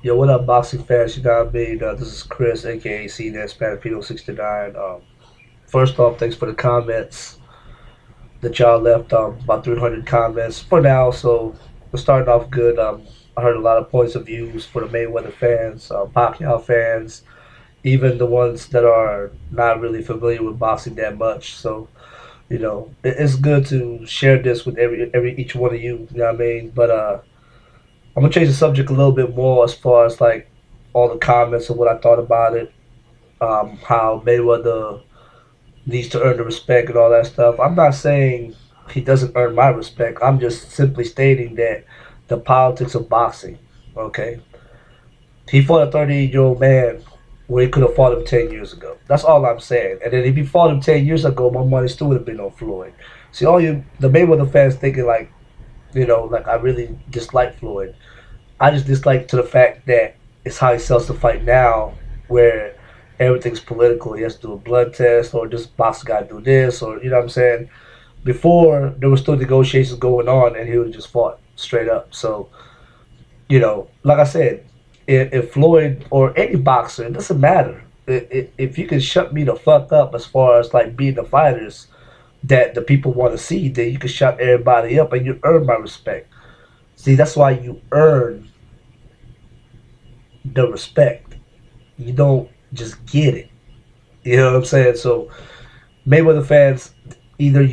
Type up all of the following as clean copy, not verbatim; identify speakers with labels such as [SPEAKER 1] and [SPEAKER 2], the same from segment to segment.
[SPEAKER 1] Yo, what up, boxing fans? You know what I mean? This is Chris, aka CNS Panapino 69. First off, thanks for the comments that y'all left. About 300 comments for now, so we're starting off good. I heard a lot of points of views for the Mayweather fans, Pacquiao fans, even the ones that are not really familiar with boxing that much. So, it's good to share this with every each one of you. You know what I mean? But I'm gonna change the subject a little bit more as far as like all the comments of what I thought about it, how Mayweather needs to earn the respect and all that stuff. I'm not saying he doesn't earn my respect. I'm just simply stating that the politics of boxing. Okay, he fought a 38-year-old man where he could have fought him 10 years ago. That's all I'm saying. And then if he fought him 10 years ago, my money still would have been on Floyd. See, all you the Mayweather fans thinking like like I really dislike Floyd. I just dislike to the fact that it's how he sells the fight now, where everything's political. He has to do a blood test, or this boxer got to do this, or you know what I'm saying. Before there were still negotiations going on, and he would just fought straight up. So like I said, if Floyd or any boxer, it doesn't matter. If you can shut me the fuck up as far as like being the fighters that the people want to see, then you can shut everybody up and you earn my respect. See, that's why you earn the respect. You don't just get it. You know what I'm saying? So Mayweather fans, either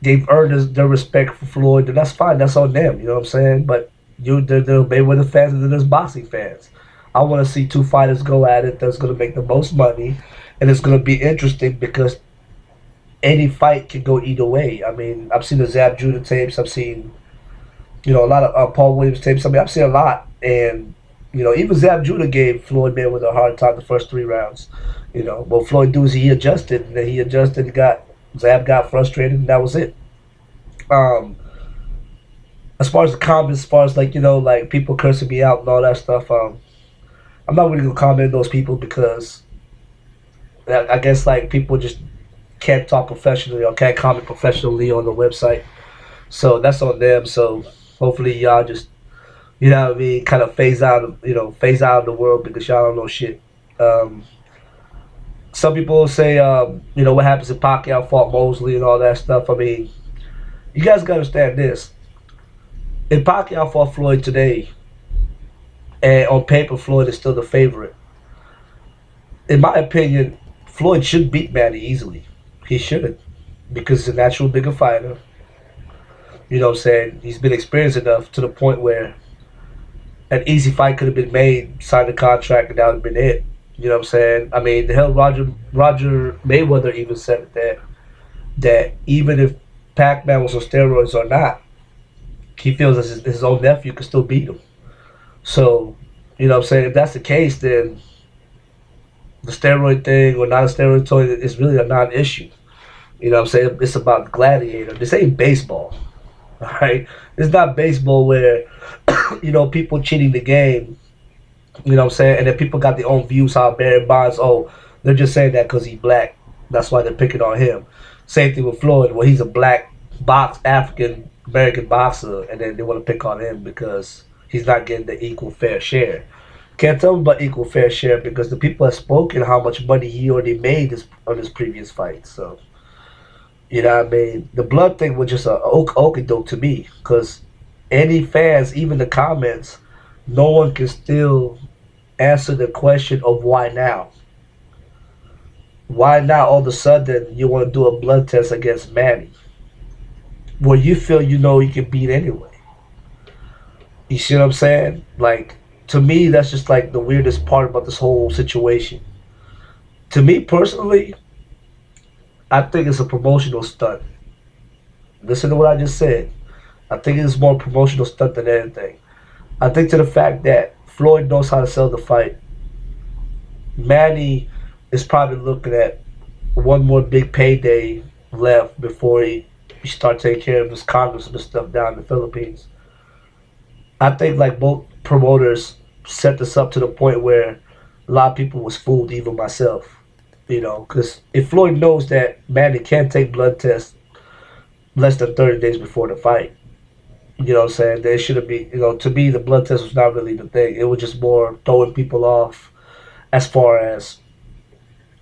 [SPEAKER 1] they've earned their respect for Floyd, then that's fine. That's on them. You know what I'm saying? But they're Mayweather fans and then there's boxing fans. I want to see two fighters go at it that's going to make the most money, and it's going to be interesting because any fight can go either way. I mean, I've seen the Zab Judah tapes. I've seen a lot of Paul Williams tapes. I mean, I've seen a lot, and even Zab Judah gave Floyd Mayweather a hard time the first 3 rounds. What Floyd do is he adjusted, and then he adjusted, got Zab got frustrated, and that was it. Um, as far as the comments, as far as like like people cursing me out and all that stuff, I'm not really gonna comment on those people because I guess like people just can't talk professionally or can't comment professionally on the website, so that's on them. So hopefully y'all just what I mean, kind of phase out of the world because y'all don't know shit. Um, some people say, what happens if Pacquiao fought Mosley and all that stuff. I mean, you guys gotta understand this. If Pacquiao fought Floyd today, and on paper Floyd is still the favorite, in my opinion, Floyd should beat Manny easily. He should, because he's a natural bigger fighter. You know what I'm saying? He's been experienced enough to the point where an easy fight could have been made, signed a contract, and that would have been it. You know what I'm saying? I mean, the hell, Roger Mayweather even said that even if Pac-Man was on steroids or not, he feels that his own nephew could still beat him. So, you know what I'm saying? If that's the case, then the steroid thing or not a steroid thing is really a non-issue. You know what I'm saying? It's about gladiator. This ain't baseball, all right? It's not baseball where, people cheating the game. You know what I'm saying? And then people got their own views how Barry Bonds, oh, they're just saying that because he's black. That's why they're picking on him. Same thing with Floyd. Well, he's a black African American boxer, and then they want to pick on him because he's not getting the equal fair share. Can't tell him about equal fair share because the people have spoken how much money he already made on his previous fights. So, you know what I mean? The blood thing was just a okie doke to me because any fans, even the comments, no one can still answer the question of why now. Why now all of a sudden you want to do a blood test against Manny? Where you feel you can beat anyway. You see what I'm saying? Like, to me, that's just like the weirdest part about this whole situation. To me personally, I think it's a promotional stunt. Listen to what I just said. I think it's more promotional stunt than anything. I think to the fact that Floyd knows how to sell the fight. Manny is probably looking at one more big payday left before he start taking care of his congressman stuff down in the Philippines. I think like both promoters set this up to the point where a lot of people was fooled, even myself. Because if Floyd knows that Manny can't take blood tests less than 30 days before the fight, You know what I'm saying? They shouldn't be. To me, the blood test was not really the thing. It was just more throwing people off as far as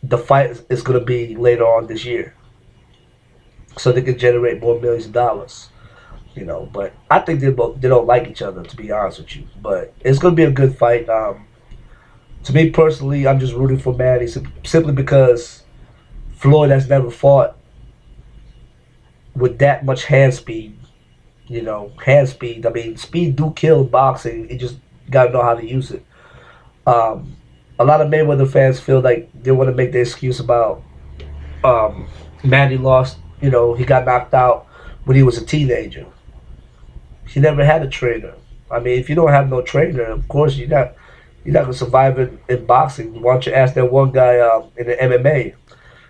[SPEAKER 1] the fight is going to be later on this year, so they can generate more millions of dollars. But I think they don't like each other, to be honest with you. But it's going to be a good fight. To me personally, I'm just rooting for Manny simply because Floyd has never fought with that much hand speed. Hand speed. I mean, speed do kill boxing. You just gotta know how to use it. Um, a lot of Mayweather fans feel like they want to make the excuse about Manny lost. He got knocked out when he was a teenager. He never had a trainer. I mean, if you don't have no trainer, of course you're not gonna survive in boxing. Why don't you ask that one guy in the MMA,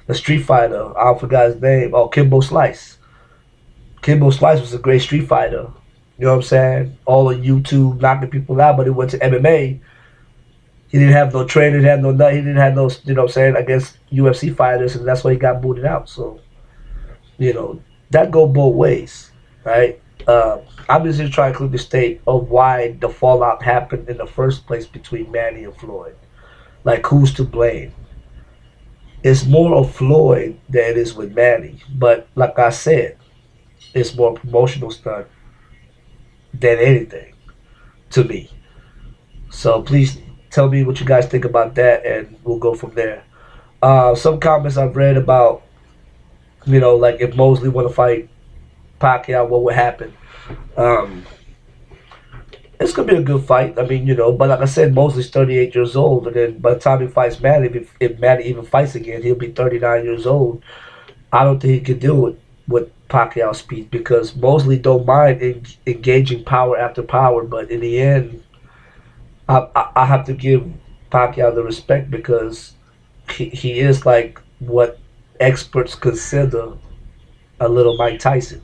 [SPEAKER 1] the Street Fighter? I forgot his name. Oh, Kimbo Slice. Kimbo Slice was a great Street Fighter. You know what I'm saying? All on YouTube knocking people out, but he went to MMA. He didn't have no trainer. He didn't have no nut. He didn't have no. You know what I'm saying? Against UFC fighters, and that's why he got booted out. So you know that go both ways, right? I'm just here trying to clear the state of why the fallout happened in the first place between Manny and Floyd. Like, who's to blame? It's more of Floyd than it is with Manny. But like I said, it's more promotional stunt than anything to me. So please tell me what you guys think about that, and we'll go from there. Some comments I've read about, like if Mosley want to fight Pacquiao, what would happen? Um, it's gonna be a good fight. I mean, but like I said, Mosley's 38 years old, and then by the time he fights Manny, if Manny even fights again, he'll be 39 years old. I don't think he could deal with Pacquiao speed because Mosley don't mind engaging power after power, but in the end, I have to give Pacquiao the respect because he is like what experts consider a little Mike Tyson.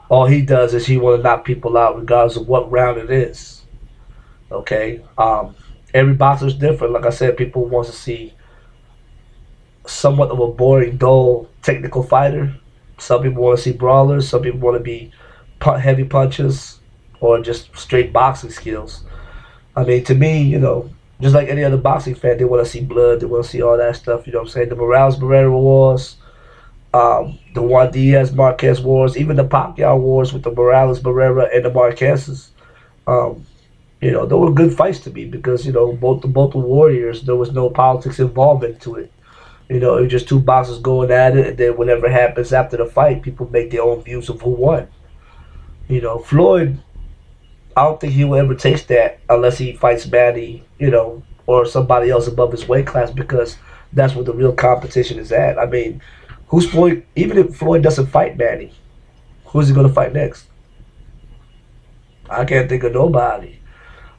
[SPEAKER 1] All he does is he want to knock people out regardless of what round it is. Okay. Every boxer's different. Like I said, people want to see somewhat of a boring, dull, technical fighter. Some people want to see brawlers. Some people want to be heavy punches or just straight boxing skills. I mean, to me, just like any other boxing fan, they want to see blood. They want to see all that stuff. You know what I'm saying? The Morales Barrera wars, the Juan Diaz Marquez wars, even the Pacquiao wars with the Morales Barrera and the Marquezes. Um, they were good fights to me because both the warriors. There was no politics involvement to it. It was just two boxers going at it, and then whatever happens after the fight, people make their own views of who won. Floyd, I don't think he will ever taste that unless he fights Manny, or somebody else above his weight class because that's where the real competition is at. I mean, who's Floyd? Even if Floyd doesn't fight Manny, who's he going to fight next? I can't think of nobody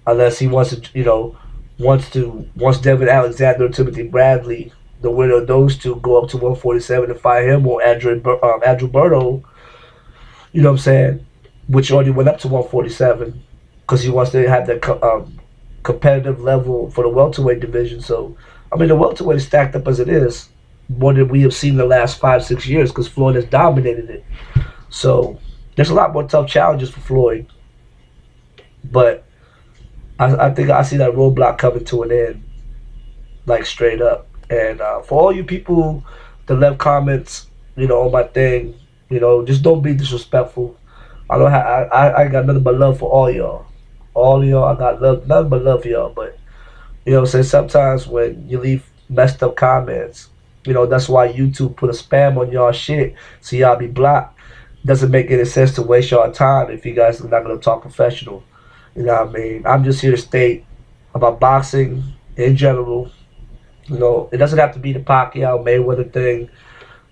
[SPEAKER 1] unless he wants to, wants Devin Alexander or Timothy Bradley, the winner of those two, go up to 147 and fight him, or Andrew Berto, you know what I'm saying, which already went up to 147 because he wants to have that competitive level for the welterweight division. So, I mean, the welterweight is stacked up as it is, more than we have seen in the last 5-6 years because Floyd has dominated it. So, there's a lot more tough challenges for Floyd, but I think I see that roadblock coming to an end, like straight up. And for all you people that left comments, on my thing, just don't be disrespectful. I don't have, I got nothing but love for all y'all. All y'all, I got love, nothing but love for y'all. But what I'm saying, sometimes when you leave messed up comments, that's why YouTube put a spam on y'all shit so y'all be blocked. Doesn't make any sense to waste y'all time if you guys are not gonna talk professional. You know what I mean? I'm just here to state about boxing in general. It doesn't have to be the Pacquiao Mayweather thing.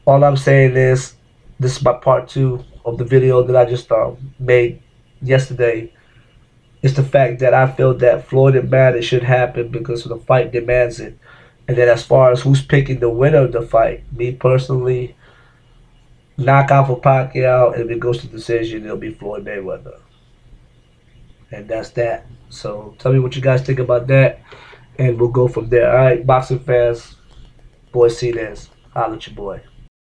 [SPEAKER 1] All I'm saying is, this is my part two of the video that I just made yesterday. It's the fact that I feel that Floyd and Manny should happen because the fight demands it. And then as far as who's picking the winner of the fight, me personally, knockout for Pacquiao, and if it goes to decision, it'll be Floyd Mayweather. And that's that. So tell me what you guys think about that, and we'll go from there. All right, boxing fans, boys see this. Holla at your boy.